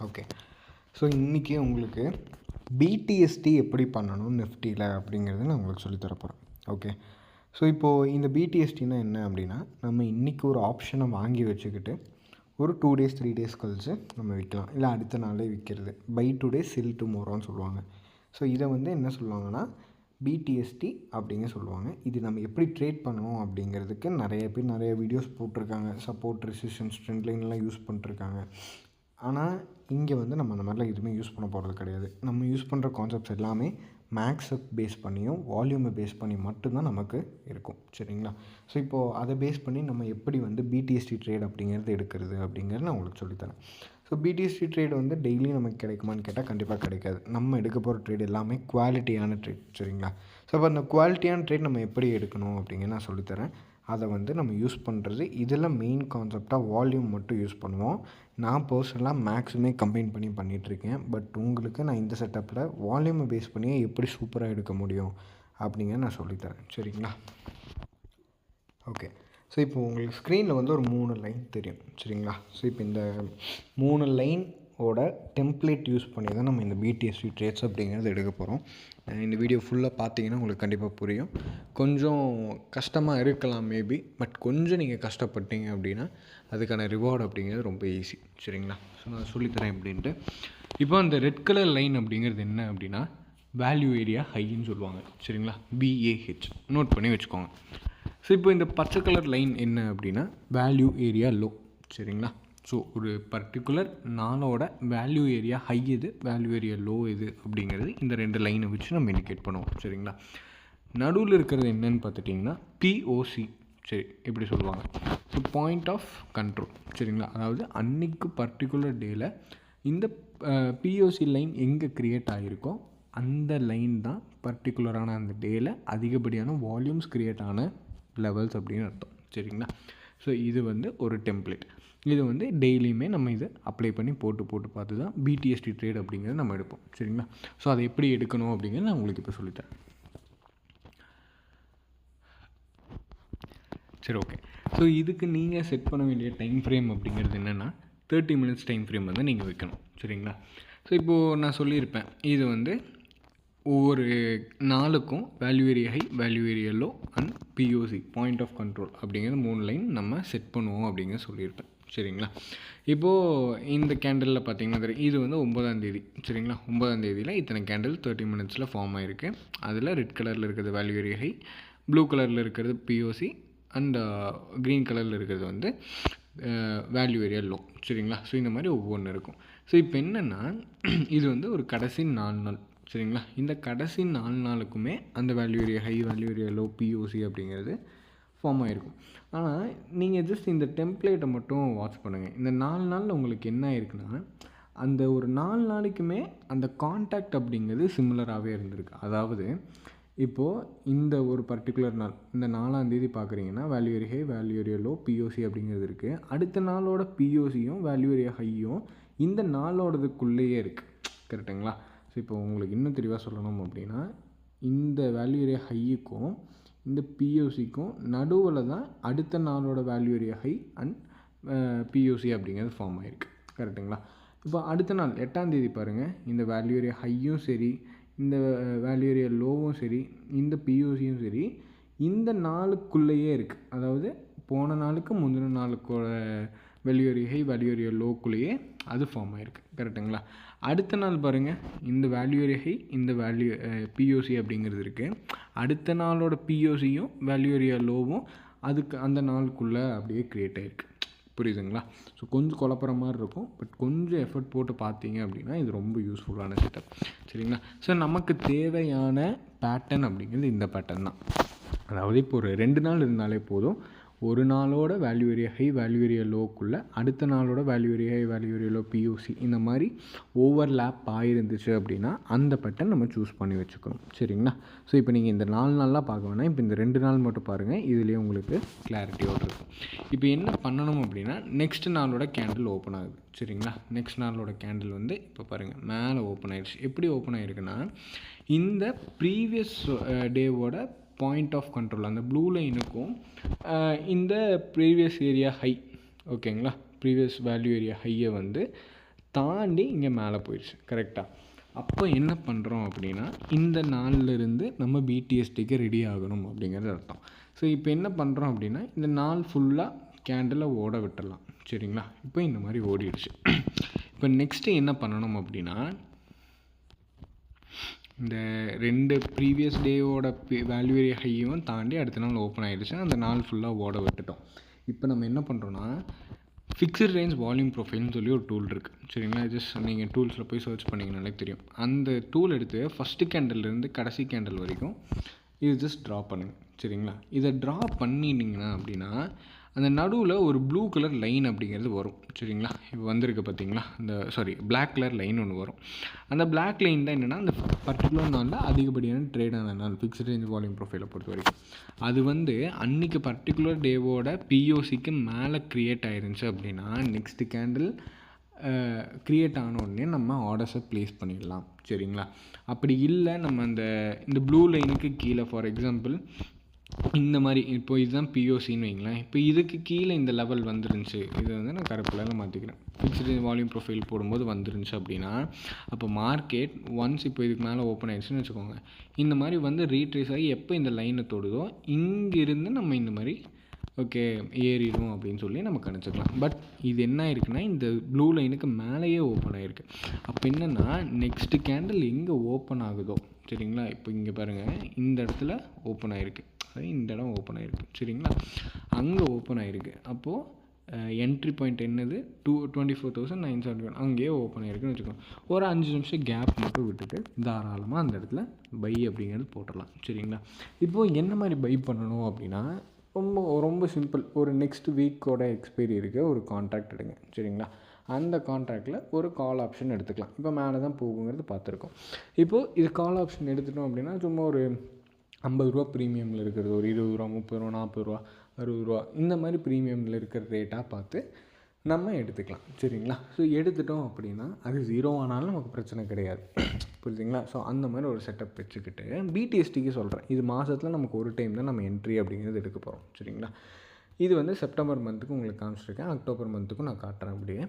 Okay. So இன்றைக்கி உங்களுக்கு பிடிஎஸ்டி எப்படி பண்ணணும் நிஃப்டியில் அப்படிங்கிறத நான் உங்களுக்கு சொல்லித்தர போகிறேன். ஓகே. ஸோ இப்போது இந்த பிடிஎஸ்டினா என்ன அப்படின்னா, நம்ம இன்றைக்கி ஒரு ஆப்ஷனை வாங்கி வச்சுக்கிட்டு ஒரு 2 days 3 days கழிச்சு நம்ம விற்கலாம், இல்லை அடுத்த நாளே விற்கிறது. பை டுடே செல் டுமாரோன்னு சொல்லுவாங்க. ஸோ இதை வந்து என்ன சொல்லுவாங்கன்னா பிடிஎஸ்டி அப்படிங்க சொல்லுவாங்க. இது நம்ம எப்படி ட்ரேட் பண்ணணும் அப்படிங்கிறதுக்கு நிறைய பேர் நிறைய வீடியோஸ் போட்டிருக்காங்க. சப்போர்ட், ரெசிஸ்டன்ஸ், ட்ரெண்ட் லைன்லாம் யூஸ் பண்ணிட்டுருக்காங்க. ஆனால் இங்கே வந்து நம்ம அந்த மாதிரிலாம் எதுவுமே யூஸ் பண்ண போகிறது கிடையாது. நம்ம யூஸ் பண்ணுற கான்செப்ட்ஸ் எல்லாமே மேக்ஸை பேஸ் பண்ணியும் வால்யூமை பேஸ் பண்ணி மட்டும்தான் நமக்கு இருக்கும். சரிங்களா? ஸோ இப்போது அதை பேஸ் பண்ணி நம்ம எப்படி வந்து பிடிஎஸ்டி ட்ரேட் அப்படிங்கிறது எடுக்கிறது அப்படிங்கிறது நான் உங்களுக்கு சொல்லித்தரேன். ஸோ பிடிஎஸ்டி ட்ரேட் வந்து டெய்லி நமக்கு கிடைக்குமான்னு கேட்டால் கண்டிப்பாக கிடைக்காது. நம்ம எடுக்க போகிற ட்ரேட் எல்லாமே குவாலிட்டியான ட்ரேட். சரிங்களா? ஸோ அப்போ அந்த குவாலிட்டியான ட்ரேட் நம்ம எப்படி எடுக்கணும் அப்படிங்கிறது நான் சொல்லித்தரேன். அதை வந்து நம்ம யூஸ் பண்ணுறது இதில் மெயின் கான்செப்டாக வால்யூம் மட்டும் யூஸ் பண்ணுவோம். நான் பர்சனலாக மேக்ஸுமே கம்பைன் பண்ணி பண்ணிகிட்ருக்கேன். பட் உங்களுக்கு நான் இந்த செட்டப்பில் வால்யூமை பேஸ் பண்ணியே எப்படி சூப்பராக எடுக்க முடியும் அப்படிங்கிறத நான் சொல்லித்தரேன். சரிங்களா? ஓகே. ஸோ இப்போ உங்களுக்கு ஸ்க்ரீனில் வந்து ஒரு 3 லைன் தெரியும். சரிங்களா? ஸோ இப்போ இந்த 3 லைனோட டெம்ப்ளேட் யூஸ் பண்ணி தான் நம்ம இந்த பிடிஎஸ்டி ட்ரேட்ஸ் அப்படிங்கிறது எடுக்க போகிறோம். இந்த வீடியோ ஃபுல்லாக பார்த்தீங்கன்னா உங்களுக்கு கண்டிப்பாக புரியும். கொஞ்சம் கஷ்டமாக இருக்கலாம் மேபி, பட் கொஞ்சம் நீங்கள் கஷ்டப்பட்டீங்க அப்படின்னா அதுக்கான ரிவார்டு அப்படிங்கிறது ரொம்ப ஈஸி. சரிங்களா? ஸோ நான் சொல்லித்தரேன் எப்படின்ட்டு. இப்போ அந்த ரெட் கலர் லைன் அப்படிங்கிறது என்ன அப்படின்னா வேல்யூ ஏரியா ஹைன்னு சொல்லுவாங்க. சரிங்களா? BAH நோட் பண்ணி வச்சுக்கோங்க. ஸோ இப்போ இந்த பச்சை கலர் லைன் என்ன அப்படின்னா வேல்யூ ஏரியா லோ. சரிங்களா? ஸோ ஒரு பர்டிகுலர் நாளோட வேல்யூ ஏரியா ஹை எது, வேல்யூ ஏரியா லோ எது அப்படிங்கிறது இந்த 2 லைனை வச்சு நம்ம இண்டிகேட் பண்ணுவோம். சரிங்களா? நடுவில் இருக்கிறது என்னன்னு பார்த்துட்டிங்கன்னா POC. சரி, இப்படி சொல்லுவாங்க. So point of control. சரிங்களா? அதாவது அன்னைக்கு பர்டிகுலர் டேயில் இந்த POC லைன் எங்கே க்ரியேட் ஆகிருக்கோ அந்த லைன் தான் பர்டிகுலரான அந்த டேயில் அதிகப்படியான வால்யூம்ஸ் க்ரியேட் ஆன லெவல்ஸ் அப்படின்னு அர்த்தம். சரிங்களா? ஸோ இது வந்து ஒரு டெம்ப்ளேட். இது வந்து டெய்லியுமே நம்ம இதை அப்ளை பண்ணி போட்டு பார்த்து தான் பிடிஎஸ்டி ட்ரேட் அப்படிங்கிறத நம்ம எடுப்போம். சரிங்களா? ஸோ அதை எப்படி எடுக்கணும் அப்படிங்கிறது நான் உங்களுக்கு இப்போ சொல்லித்தரேன். சரி, ஓகே. ஸோ இதுக்கு நீங்கள் செட் பண்ண வேண்டிய டைம் ஃப்ரேம் அப்படிங்கிறது என்னென்னா 30 minutes டைம் ஃப்ரேம் வந்து நீங்கள் வைக்கணும். சரிங்களா? ஸோ இப்போது நான் சொல்லியிருப்பேன், இது வந்து ஒவ்வொரு நாளுக்கும் value area high, value area low and POC point of control அப்படிங்கிற 3 லைன் நம்ம செட் பண்ணுவோம் அப்படிங்கிற சொல்லியிருப்பேன். சரிங்களா? இப்போது இந்த கேண்டலில் பார்த்தீங்கன்னா தெரியும், இது வந்து 9ஆம் தேதி. சரிங்களா? 9ஆம் தேதியில் இத்தனை கேண்டில் 30 minutesல ஃபார்ம் ஆகிருக்கு. அதில் ரெட் கலரில் இருக்கிறது வேல்யூ ஏரியா ஹை, ப்ளூ கலரில் இருக்கிறது POC அண்ட் க்ரீன் கலரில் இருக்கிறது வந்து வேல்யூ ஏரியா லோ. சரிங்களா? ஸோ இந்த மாதிரி ஒவ்வொன்று இருக்கும். ஸோ இப்போ என்னென்னா இது வந்து ஒரு கடைசி 4 நாள். சரிங்களா? இந்த கடைசி 4 நாளுக்குமே அந்த value area high, value area low, POC அப்படிங்கிறது ஃபார்ம் ஆகிருக்கும். ஆனால் நீங்கள் ஜஸ்ட் இந்த டெம்ப்ளேட்டை மட்டும் வாட்ச் பண்ணுங்கள். இந்த 4 நாளில் உங்களுக்கு என்ன ஆயிருக்குன்னா அந்த ஒரு 4 நாளைக்குமே அந்த கான்டாக்ட் அப்படிங்கிறது சிமிலராகவே இருந்திருக்கு. அதாவது இப்போது இந்த ஒரு பர்டிகுலர் நாள், இந்த 4ஆம் தேதி பார்க்குறீங்கன்னா value area high, value area low, POC அப்படிங்கிறது இருக்குது. அடுத்த நாளோட POCயும் வேல்யூ ஏரியா ஹையும் இந்த நாளோடதுக்குள்ளேயே இருக்குது. கரெக்டுங்களா? ஸோ இப்போ உங்களுக்கு இன்னும் தெளிவாக சொல்லணும் அப்படின்னா இந்த வேல்யூ ஏரியா ஹையுக்கும் இந்த POCக்கும் நடுவில் தான் அடுத்த நாளோட value area high and POC அப்படிங்கிறது ஃபார்ம் ஆகிருக்கு. கரெக்டுங்களா? இப்போ அடுத்த நாள் 8ஆம் தேதி பாருங்கள், இந்த வேல்யூ ஏரியா ஹையும் சரி, இந்த வேல்யூ ஏரியா லோவும் சரி, இந்த POCயும் சரி இந்த நாளுக்குள்ளேயே இருக்குது. அதாவது போன நாளுக்கு முந்தின நாளுக்கோட value area high, value area லோக்குள்ளேயே அது ஃபார்ம் ஆகிருக்கு. கரெக்டுங்களா? அடுத்த நாள் பாருங்கள், இந்த வேல்யூ ஏரியா ஹை, இந்த வேல்யூ POC அப்படிங்கிறது இருக்குது. அடுத்த நாளோட POCயும் வேல்யூ ஏரியா லோவும் அதுக்கு அந்த நாளுக்குள்ளே அப்படியே க்ரியேட் ஆகிருக்கு. புரியுதுங்களா? ஸோ கொஞ்சம் குழப்புற மாதிரி இருக்கும், பட் கொஞ்சம் எஃபர்ட் போட்டு பார்த்தீங்க அப்படின்னா இது ரொம்ப யூஸ்ஃபுல்லான செட்டப். சரிங்களா? ஸோ நமக்கு தேவையான பேட்டர்ன் அப்படிங்கிறது இந்த பேட்டர்ன் தான். அதாவது இப்போ ஒரு 2 நாள் இருந்தாலே போதும். ஒரு நாளோட value area high, value area லோக்குள்ளே அடுத்த நாளோட value area high, value area low, POC இந்த மாதிரி ஓவர்லேப் ஆகிருந்துச்சு அப்படின்னா அந்த பேட்டர்ன் நம்ம சூஸ் பண்ணி வச்சுக்கணும். சரிங்களா? ஸோ இப்போ நீங்கள் இந்த 4 நாள்லாம் பார்க்க வேணாம், இப்போ இந்த 2 நாள் மட்டும் பாருங்கள், இதுலேயே உங்களுக்கு கிளாரிட்டியோடு இருக்கும். இப்போ என்ன பண்ணணும் அப்படின்னா நெக்ஸ்ட் நாளோட கேண்டில் ஓப்பன் ஆகுது. சரிங்களா? நெக்ஸ்ட் நாளோட கேண்டில் வந்து இப்போ பாருங்கள் மேலே ஓப்பன் ஆகிடுச்சு. எப்படி ஓப்பன் ஆகிருக்குன்னா இந்த ப்ரீவியஸ் டேவோட பாயிண்ட் ஆஃப் கண்ட்ரோல் அந்த ப்ளூ லைனுக்கும் இந்த ப்ரீவியஸ் ஏரியா ஹை, ஓகேங்களா, ப்ரீவியஸ் வேல்யூ ஏரியா ஹையை வந்து தாண்டி இங்கே மேலே போயிடுச்சு. கரெக்டாக? அப்போ என்ன பண்ணுறோம் அப்படின்னா, இந்த நாள்லேருந்து நம்ம பிடிஎஸ்டிக்கு ரெடி ஆகணும் அப்படிங்கிறது அர்த்தம். ஸோ இப்போ என்ன பண்ணுறோம் அப்படின்னா, இந்த நாள் ஃபுல்லாக கேண்டிலை ஓட விட்டுடலாம். சரிங்களா? இப்போ இந்த மாதிரி ஓடிடுச்சு. இப்போ நெக்ஸ்ட்டு என்ன பண்ணணும் அப்படின்னா, இந்த 2 ப்ரீவியஸ் டேவோட வேல்யூ ஹையும் தாண்டி அடுத்த நாள் ஓப்பன் ஆகிடுச்சு. அந்த நாள் ஃபுல்லாக ஓட விட்டுட்டோம். இப்போ நம்ம என்ன பண்ணுறோன்னா, ஃபிக்ஸ்டு ரேஞ்ச் வால்யூம் ப்ரொஃபைல்னு சொல்லி ஒரு டூல் இருக்குது. சரிங்களா? ஜஸ்ட் நீங்கள் டூல்ஸில் போய் சர்ச் பண்ணிங்கனாலே தெரியும். அந்த டூல் எடுத்து ஃபஸ்ட்டு கேண்டல்லேருந்து கடைசி கேண்டல் வரைக்கும் இது ஜஸ்ட் ட்ரா பண்ணுங்கள். சரிங்களா? இதை ட்ரா பண்ணிட்டீங்கன்னா அப்படின்னா, அந்த நடுவில் ஒரு ப்ளூ கலர் லைன் அப்படிங்கிறது வரும். சரிங்களா? இப்போ வந்திருக்கு பார்த்தீங்களா? பிளாக் கலர் லைன் ஒன்று வரும். அந்த பிளாக் லைன் தான் என்னென்னா, அந்த பர்டிகுலர் நாளில் அதிகப்படியான ட்ரேடான நாள் ஃபிக்ஸ்டு ரேஞ்ச் வால்யூம் ப்ரொஃபைலை பொறுத்த வரைக்கும். அது அன்றைக்கி பர்டிகுலர் டேவோட பிஓசிக்கு மேலே க்ரியேட் ஆயிருந்துச்சு அப்படின்னா, நெக்ஸ்ட்டு கேண்டில் க்ரியேட் ஆனோடனே நம்ம ஆர்டர்ஸை ப்ளேஸ் பண்ணிடலாம். சரிங்களா? அப்படி இல்லை, நம்ம இந்த ப்ளூ லைனுக்கு கீழே, ஃபார் எக்ஸாம்பிள் இந்த மாதிரி இப்போ இதுதான் பிஓசின்னு வைங்களேன். இப்போ இதுக்கு கீழே இந்த லெவல் வந்துருந்துச்சு, இதை நான் கருப்பில் மாற்றிக்கிறேன். ஃபிக்ஸ்டு வால்யூம் ப்ரொஃபைல் போடும்போது வந்துருந்துச்சு அப்படின்னா, அப்போ மார்க்கெட் ஒன்ஸ் இப்போ இதுக்கு மேலே ஓப்பன் ஆயிடுச்சுன்னு வச்சுக்கோங்க, இந்த மாதிரி ரீட்ரேஸ் ஆகி எப்போ இந்த லைனை தொடுதோ இங்கிருந்து நம்ம இந்த மாதிரி ஓகே ஏறிடும் அப்படின்னு சொல்லி நம்ம கணிச்சிக்கலாம். பட் இது என்ன ஆயிருக்குன்னா, இந்த ப்ளூ லைனுக்கு மேலேயே ஓப்பன் ஆகிருக்கு. அப்போ என்னென்னா, நெக்ஸ்ட்டு கேண்டில் எங்கே ஓப்பன் ஆகுதோ, சரிங்களா? இப்போ இங்கே பாருங்கள், இந்த இடத்துல ஓப்பன் ஆகிருக்கு, இந்த இடம் ஓப்பன் ஆகிருக்கு. சரிங்களா? அங்கே ஓப்பன் ஆகிருக்கு. அப்போது என்ட்ரி பாயிண்ட் என்னது, 24,971 அங்கேயே ஓப்பன் ஆகிருக்குன்னு வச்சுக்கோங்க. ஒரு 5 நிமிஷம் கேப் மட்டும் விட்டுட்டு தாராளமாக அந்த இடத்துல பை அப்படிங்கிறது போட்டுடலாம். சரிங்களா? இப்போது என்ன மாதிரி பை பண்ணணும் அப்படின்னா, ரொம்ப சிம்பிள். ஒரு நெக்ஸ்ட் வீக்கோட எக்ஸ்பைரி இருக்க ஒரு கான்ட்ராக்ட் எடுங்க. சரிங்களா? அந்த கான்ட்ராக்டில் ஒரு கால் ஆப்ஷன் எடுத்துக்கலாம். இப்போ மேலே தான் போகுங்கிறது பார்த்துருக்கோம். இப்போது இது கால் ஆப்ஷன் எடுத்துட்டோம் அப்படின்னா, சும்மா ஒரு 50 ரூபா ப்ரீமியமில் இருக்கிறது, ஒரு 20 ரூபா, 30 ரூபா, 40 ரூபா, 60 ரூபா, இந்த மாதிரி ப்ரீமியமில் இருக்கிற ரேட்டாக பார்த்து நம்ம எடுத்துக்கலாம். சரிங்களா? ஸோ எடுத்துட்டோம் அப்படின்னா அது 0 ஆனாலும் நமக்கு பிரச்சனை கிடையாது. புரியுதுங்களா? ஸோ அந்த மாதிரி ஒரு செட்டப் வச்சுக்கிட்டு பிடிஎஸ்டிக்கு சொல்கிறேன். இது மாதத்தில் நமக்கு ஒரு டைம் தான் நம்ம என்ட்ரி அப்படிங்கிறது எடுக்க போகிறோம். சரிங்களா? இது செப்டம்பர் மந்த்துக்கு உங்களுக்கு காமிச்சிருக்கேன், அக்டோபர் மந்த்துக்கும் நான் காட்டுறேன் அப்படியே.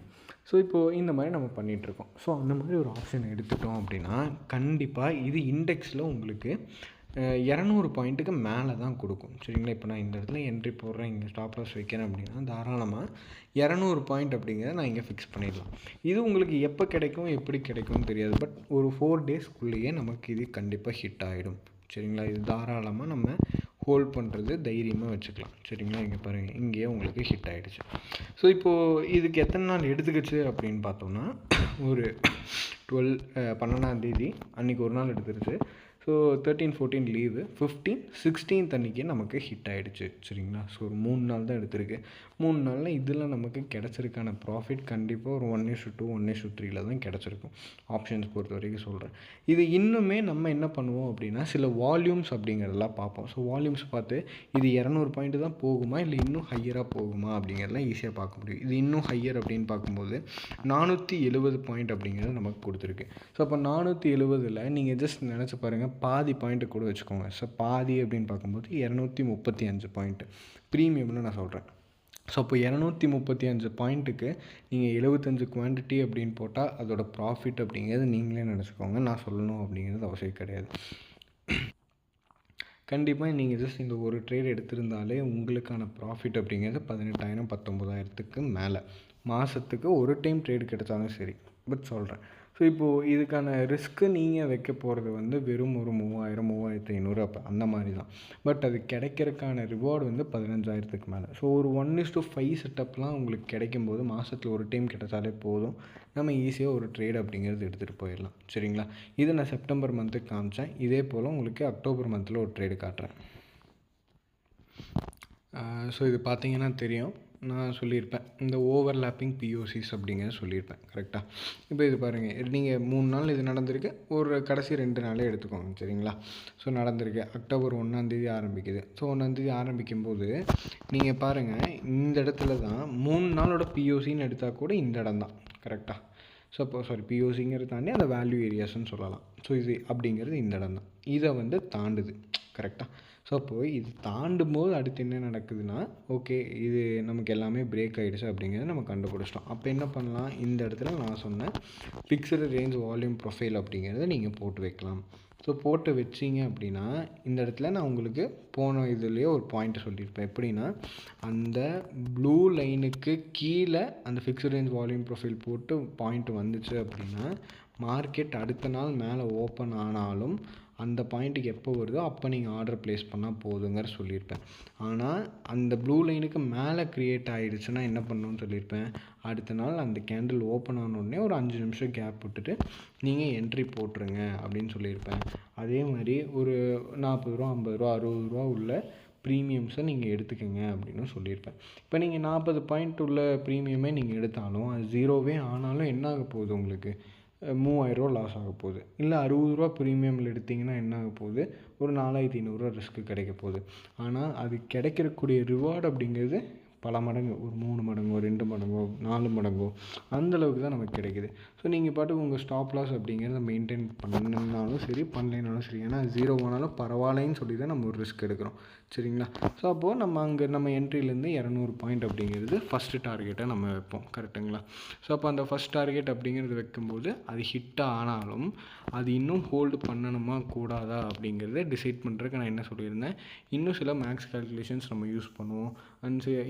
ஸோ இப்போது இந்த மாதிரி நம்ம பண்ணிகிட்ருக்கோம். ஸோ அந்த மாதிரி ஒரு ஆப்ஷன் எடுத்துட்டோம் அப்படின்னா, கண்டிப்பாக இது இண்டெக்ஸில் உங்களுக்கு 200 பாயிண்ட்டுக்கு மேலே தான் கொடுக்கும். சரிங்களா? இப்போ நான் இந்த இடத்துல என்ட்ரி போடுறேன், இங்கே ஸ்டாப் லாஸ் வைக்கிறேன் அப்படின்னா, தாராளமாக 200 பாயிண்ட் அப்படிங்கிறத நான் இங்கே ஃபிக்ஸ் பண்ணிடலாம். இது உங்களுக்கு எப்போ கிடைக்கும், எப்படி கிடைக்கும்னு தெரியாது. பட் ஒரு 4 டேஸ்க்குள்ளேயே நமக்கு இது கண்டிப்பாக ஹிட் ஆகிடும். சரிங்களா? இது தாராளமாக நம்ம ஹோல்ட் பண்ணுறது தைரியமாக வச்சுக்கலாம். சரிங்களா? இங்கே பாருங்கள், இங்கேயே உங்களுக்கு ஹிட் ஆகிடுச்சு. ஸோ இப்போது இதுக்கு எத்தனை நாள் எடுத்துக்கிச்சு அப்படின்னு பார்த்தோம்னா, ஒரு 12ஆம் தேதி அன்றைக்கி ஒரு நாள் எடுத்துருச்சு. ஸோ 13, 14 லீவு, 15, 16 அன்றைக்கி நமக்கு ஹிட் ஆகிடுச்சு. சரிங்களா? ஸோ ஒரு 3 நாள் தான் எடுத்திருக்கு. 3 நாளில் இதில் நமக்கு கிடச்சிருக்கான ப்ராஃபிட் கண்டிப்பாக ஒரு 1:2, 1:3 தான் கிடச்சிருக்கும். ஆப்ஷன்ஸ் பொறுத்த வரைக்கும் சொல்கிறேன். இது இன்னுமே நம்ம என்ன பண்ணுவோம் அப்படின்னா, சில வால்யூம்ஸ் அப்படிங்கிறதெல்லாம் பார்ப்போம். ஸோ வால்யூம்ஸ் பார்த்து இது 200 பாயிண்ட்டு தான் போகுமா, இல்லை இன்னும் ஹையராக போகுமா அப்படிங்கிறதெல்லாம் ஈஸியாக பார்க்க முடியும். இது இன்னும் ஹையர் அப்படின்னு பார்க்கும்போது 470 பாயிண்ட் அப்படிங்கிறது நமக்கு கொடுத்துருக்கு. ஸோ அப்போ 470ல் நீங்கள் ஜஸ்ட் நினச்சி பாருங்கள், பாதி பாயிண்ட்டு கூட வச்சுக்கோங்க. ஸோ பாதி அப்படின்னு பார்க்கும்போது 235 பாயிண்ட்டு ப்ரீமியம்னு நான் சொல்கிறேன். ஸோ அப்போ 235 பாயிண்ட்டுக்கு நீங்கள் 75 குவான்டிட்டி அப்படின்னு போட்டால் அதோட ப்ராஃபிட் அப்படிங்கிறது நீங்களே நினச்சிக்கோங்க. நான் சொல்லணும் அப்படிங்கிறது அவசியம் கிடையாது. கண்டிப்பாக நீங்கள் ஜஸ்ட் இந்த ஒரு ட்ரேட் எடுத்திருந்தாலே உங்களுக்கான ப்ராஃபிட் அப்படிங்கிறது 18,000 19,000க்கு மேலே. மாதத்துக்கு ஒரு டைம் ட்ரேடு கிடைச்சாலும் சரி. பட் சொல்கிறேன். ஸோ இப்போது இதுக்கான ரிஸ்க்கு நீங்கள் வைக்க போகிறது வெறும் ஒரு 3000 3500 அப்போ அந்த மாதிரி தான். பட் அது கிடைக்கிறதுக்கான ரிவார்டு 15,000க்கு மேலே. ஸோ ஒரு 1:5 செட்டப்லாம் உங்களுக்கு கிடைக்கும்போது மாதத்தில் ஒரு டைம் கிடைச்சாலே போதும். நம்ம ஈஸியாக ஒரு ட்ரேட் அப்படிங்கிறது எடுத்துகிட்டு போயிடலாம். சரிங்களா? இது நான் செப்டம்பர் மந்த்துக்கு காமிச்சேன். இதே போல் உங்களுக்கு அக்டோபர் மந்தில் ஒரு ட்ரேடு காட்டுறேன். ஸோ இது பார்த்தீங்கன்னா தெரியும், நான் சொல்லியிருப்பேன் இந்த ஓவர்லேப்பிங் பிஓசிஸ் அப்படிங்கிறத சொல்லியிருப்பேன். கரெக்டாக? இப்போ இது பாருங்கள், நீங்கள் 3 நாள் இது நடந்திருக்கு, ஒரு கடைசி 2 நாளே எடுத்துக்கோங்க. சரிங்களா? ஸோ நடந்திருக்கு. அக்டோபர் 1ஆம் தேதி ஆரம்பிக்குது. ஸோ 1ஆம் தேதி ஆரம்பிக்கும்போது நீங்கள் பாருங்கள், இந்த இடத்துல தான் 3 நாளோட பிஓசின்னு எடுத்தால் கூட இந்த இடம் தான். கரெக்டாக? ஸோ அப்போ பிஓசிங்கிறத தாண்டி அந்த வேல்யூ ஏரியாஸ்ன்னு சொல்லலாம். ஸோ இது அப்படிங்கிறது இந்த இடம் தான். இதை தாண்டுது. கரெக்டாக? ஸோ அப்போது இது தாண்டும் போது அடுத்து என்ன நடக்குதுன்னா, ஓகே இது நமக்கு எல்லாமே பிரேக் ஆகிடுச்சு அப்படிங்கிறத நம்ம கண்டுபிடிச்சிட்டோம். அப்போ என்ன பண்ணலாம், இந்த இடத்துல நான் சொன்னேன் ஃபிக்ஸ்டு ரேஞ்ச் வால்யூம் ப்ரொஃபைல் அப்படிங்கிறத நீங்கள் போட்டு வைக்கலாம். ஸோ போட்டு வச்சிங்க அப்படின்னா இந்த இடத்துல நான் உங்களுக்கு போன இதுலேயே ஒரு பாயிண்ட் சொல்லியிருப்பேன். எப்படின்னா, அந்த ப்ளூ லைனுக்கு கீழே அந்த ஃபிக்ஸ்டு ரேஞ்ச் வால்யூம் ப்ரொஃபைல் போட்டு பாயிண்ட் வந்துச்சு அப்படின்னா, மார்க்கெட் அடுத்த நாள் மேலே ஓப்பன் ஆனாலும் அந்த பாயிண்ட்டுக்கு எப்போ வருதோ அப்போ நீங்கள் ஆர்டர் ப்ளேஸ் பண்ணால் போதுங்கிற சொல்லியிருப்பேன். ஆனால் அந்த ப்ளூ லைனுக்கு மேலே க்ரியேட் ஆகிடுச்சுன்னா என்ன பண்ணணும்னு சொல்லியிருப்பேன். அடுத்த நாள் அந்த கேண்டில் ஓப்பன் ஆனோடனே ஒரு 5 நிமிஷம் கேப் விட்டுட்டு நீங்கள் என்ட்ரி போட்டுருங்க அப்படின்னு சொல்லியிருப்பேன். அதே மாதிரி ஒரு 40 ரூபா, 50 ரூபா, 60 ரூபா உள்ள ப்ரீமியம்ஸை நீங்கள் எடுத்துக்கோங்க அப்படின்னு சொல்லியிருப்பேன். இப்போ நீங்கள் 40 பாயிண்ட் உள்ள ப்ரீமியமே நீங்கள் எடுத்தாலும் அது ஜீரோவே ஆனாலும் என்ன ஆக போகுது, உங்களுக்கு 3000 ரூபா லாஸ் ஆக போகுது. இல்லை 60 ரூபா ப்ரீமியமில் எடுத்திங்கன்னா என்ன ஆக போகுது, ஒரு 4500 ரூபா ரிஸ்க்கு கிடைக்க போகுது. ஆனால் அது கிடைக்கிறக்கூடிய ரிவார்டு அப்படிங்கிறது பல மடங்கு, ஒரு 3 மடங்கோ 2 மடங்கோ 4 மடங்கோ அந்தளவுக்கு தான் நமக்கு கிடைக்குது. ஸோ நீங்கள் பாட்டுக்கு உங்கள் ஸ்டாப் லாஸ் அப்படிங்கிறத மெயின்டைன் பண்ணினாலும் சரி, பண்ணலைனாலும் சரி, ஏன்னா 0 ஆனாலும் பரவாயில்லைன்னு சொல்லி தான் நம்ம ஒரு ரிஸ்க் எடுக்கிறோம், சரிங்களா? ஸோ அப்போது நம்ம என்ட்ரிலேருந்து 200 பாயிண்ட் அப்படிங்கிறது ஃபஸ்ட்டு டார்கெட்டை நம்ம வைப்போம், கரெக்டுங்களா? ஸோ அப்போ அந்த ஃபஸ்ட் டார்கெட் அப்படிங்கிறது வைக்கும்போது அது ஹிட்டாக ஆனாலும் அது இன்னும் ஹோல்டு பண்ணணுமா கூடாதா அப்படிங்கிறத டிசைட் பண்ணுறதுக்கு நான் என்ன சொல்லியிருந்தேன், இன்னும் சில மேக்ஸ் கால்குலேஷன்ஸ் நம்ம யூஸ் பண்ணுவோம்,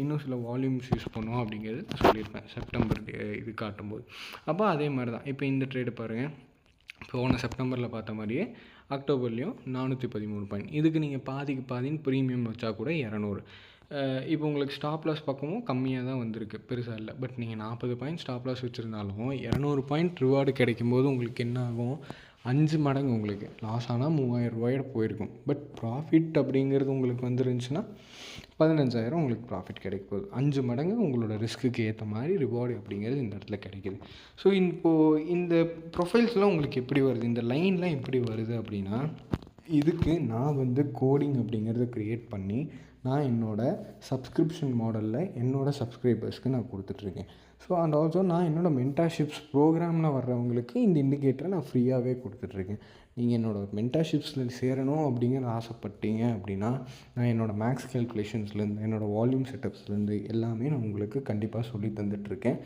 இன்னும் சில வால்யூம்ஸ் யூஸ் பண்ணுவோம் அப்படிங்கிறது நான் சொல்லியிருப்பேன் செப்டம்பர் இது காட்டும்போது. அப்போ அதே மாதிரி தான் இப்போ இந்த ட்ரேடு பாருங்கள், போன செப்டம்பரில் பார்த்த மாதிரியே அக்டோபர்லேயும் 413 பாயிண்ட். இதுக்கு நீங்கள் பாதின்னு ப்ரீமியம் வச்சா கூட 200. இப்போ உங்களுக்கு ஸ்டாப் லாஸ் பக்கமும் கம்மியாக தான் வந்திருக்கு, பெருசாக இல்லை. பட் நீங்கள் 40 பாயிண்ட் ஸ்டாப் லாஸ் வச்சுருந்தாலும் 200 பாயிண்ட் ரிவார்டு கிடைக்கும்போது உங்களுக்கு என்ன ஆகும், 5 மடங்கு உங்களுக்கு லாஸ் ஆனால் 3000 ரூபாயோட போயிருக்கும். பட் ப்ராஃபிட் அப்படிங்கிறது உங்களுக்கு வந்துருந்துச்சுன்னா 15000 உங்களுக்கு ப்ராஃபிட் கிடைக்க போகுது. 5 மடங்கு உங்களோட ரிஸ்க்குக்கு ஏற்ற மாதிரி ரிவார்டு அப்படிங்கிறது இந்த இடத்துல கிடைக்கிது. ஸோ இப்போது இந்த ப்ரொஃபைல்ஸ்லாம் உங்களுக்கு எப்படி வருது, இந்த லைன்லாம் எப்படி வருது அப்படின்னா, இதுக்கு நான் கோடிங் அப்படிங்கிறத க்ரியேட் பண்ணி நான் என்னோடய சப்ஸ்கிரிப்ஷன் மாடலில் என்னோடய சப்ஸ்கிரைபர்ஸ்க்கு நான் கொடுத்துட்ருக்கேன். ஸோ அண்ட் ஆல்சோ நான் என்னோடய மென்டார்ஷிப்ஸ் ப்ரோக்ராமில் வர்றவங்களுக்கு இந்த இண்டிகேட்டரை நான் ஃப்ரீயாகவே கொடுத்துட்ருக்கேன். நீங்கள் என்னோடய மென்டார்ஷிப்ஸில் சேரணும் அப்படிங்கிற ஆசைப்பட்டீங்க அப்படின்னா, நான் என்னோடய மேக்ஸ் கேல்குலேஷன்ஸ்லேருந்து என்னோடய வால்யூம் செட்டப்ஸ்லேருந்து எல்லாமே நான் உங்களுக்கு கண்டிப்பாக சொல்லி தந்துட்டுருக்கேன்.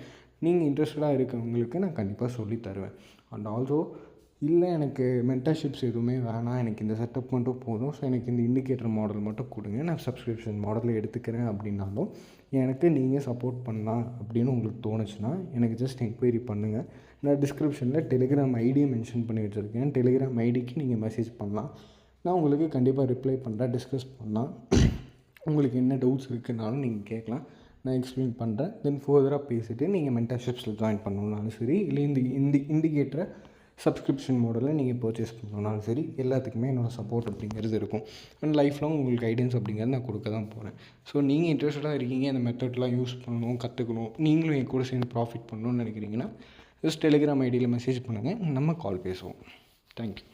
நீங்கள் இன்ட்ரெஸ்டடாக இருக்கவங்களுக்கு நான் கண்டிப்பாக சொல்லி தருவேன். அண்ட் ஆல்சோ இல்லை எனக்கு மென்டர்ஷிப்ஸ் எதுவுமே வேணாம், எனக்கு இந்த செட்டப் மட்டும் போதும், ஸோ எனக்கு இந்த இண்டிகேட்டர் மாடல் மட்டும் கொடுங்க, நான் சப்ஸ்கிரிப்ஷன் மாடலில் எடுத்துக்கிறேன் அப்படின்னாலும் எனக்கு நீங்கள் சப்போர்ட் பண்ணலாம் அப்படின்னு உங்களுக்கு தோணுச்சுன்னா எனக்கு ஜஸ்ட் என்கொயரி பண்ணுங்கள். நான் டிஸ்கிரிப்ஷனில் டெலிகிராம் ஐடியை மென்ஷன் பண்ணி வச்சுருக்கேன். டெலிகிராம் ஐடிக்கு நீங்கள் மெசேஜ் பண்ணலாம், நான் உங்களுக்கு கண்டிப்பாக ரிப்ளை பண்ணுறேன், டிஸ்கஸ் பண்ணலாம். உங்களுக்கு என்ன டவுட்ஸ் இருக்குதுனாலும் நீங்கள் கேட்கலாம், நான் எக்ஸ்பிளைன் பண்ணுறேன். தென் ஃபர்தராக பேசிவிட்டு நீங்கள் மென்டர்ஷிப்ஸில் ஜாயின் பண்ணணுன்னாலும் சரி, இல்லை இந்த இண்டிகேட்டரை சப்ஸ்கிரிப்ஷன் மாடலில் நீங்கள் பர்ச்சேஸ் பண்ணணுன்னாலும் சரி, எல்லாத்துக்குமே என்னோடய சப்போர்ட் அப்படிங்கிறது இருக்கும். அண்ட் லைஃப் லாங் உங்களுக்கு கைடன்ஸ் அப்படிங்கிறது நான் கொடுக்க தான் போகிறேன். ஸோ நீங்கள் இன்ட்ரெஸ்டடாக இருக்கீங்க, அந்த மெத்தட்லாம் யூஸ் பண்ணணும், கற்றுக்கணும், நீங்களும் என் கூட சேர்ந்து ப்ராஃபிட் பண்ணணும்னு நினைக்கிறீங்கன்னா ஜஸ்ட் டெலிகிராம் ஐடியில் மெசேஜ் பண்ணுங்கள், நம்ம கால் பேசுவோம். தேங்க்யூ.